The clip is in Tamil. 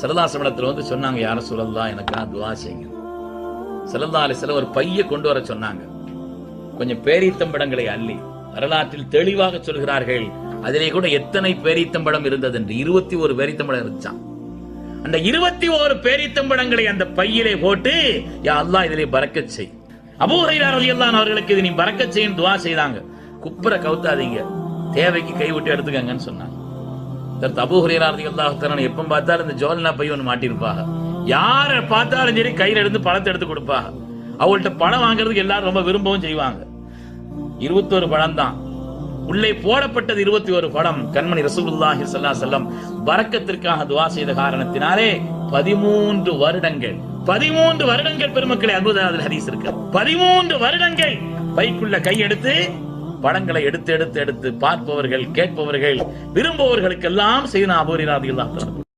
ஸல்லல்லாஹு அலைஹி வஸல்லம் வந்து சொன்னாங்க, யா ரசூலல்லாஹ் எனக்காக துஆ செய்யுங்க. ஸல்லல்லாஹு அலைஹி வஸல்லம் ஒரு பைய கொண்டு வர சொன்னாங்க. கொஞ்சம் பேரீத்தம்பழங்களை அள்ளி, வரலாற்றில் தெளிவாக சொல்கிறார்கள், அதிலே கூட எத்தனை பேரீத்தம்பழம் இருந்தது என்று. 21 பேரீத்தம்பழம் இருந்துச்சான். அந்த 21 பேரீத்தம்பழங்களை அந்த பையிலே போட்டு, யா அல்லாஹ் இதிலே பரக்கத் செய். அபூ ஹுரைரா ரலியல்லாஹு அன்ஹு அவர்களுக்கு இது நீ பரக்கத் செய்யும் துஆ செய்தாங்க. குப்புற கவுத்தாதீங்க, தேவைக்கு கைவிட்டு எடுத்துக்கங்கன்னு சொன்னாங்க. அபூ ஹுரைரா ரலியல்லாஹு தஆலா எப்ப பார்த்தாலும் இந்த ஜோல்னா பை ஒன்று மாட்டிருப்பாங்க. யாரை பார்த்தாலும் சரி கையில இருந்து பழத்தை எடுத்து கொடுப்பாங்க. அவங்கள்ட்ட பழம் வாங்குறதுக்கு எல்லாரும் ரொம்ப விரும்பவும் செய்வாங்க. 21 பழம் தான் உள்ளே போடப்பட்டது. 21 பழம். கண்மணி ரசூலுல்லாஹி ஸல்லல்லாஹு அலைஹி வஸல்லம் பரக்கத்திற்காக துஆ செய்த காரணத்தினாலே 13 வருடங்கள் பெருமக்களை அபூதாவுல் ஹதீஸ் இருக்கு. 13 வருடங்கள் பைக்குள்ள கையெடுத்து பழங்களை எடுத்து பார்ப்பவர்கள், கேட்பவர்கள், விரும்புபவர்களுக்கெல்லாம் செய்த அபூ ஹுரைரா ரலியல்லாஹு அன்ஹு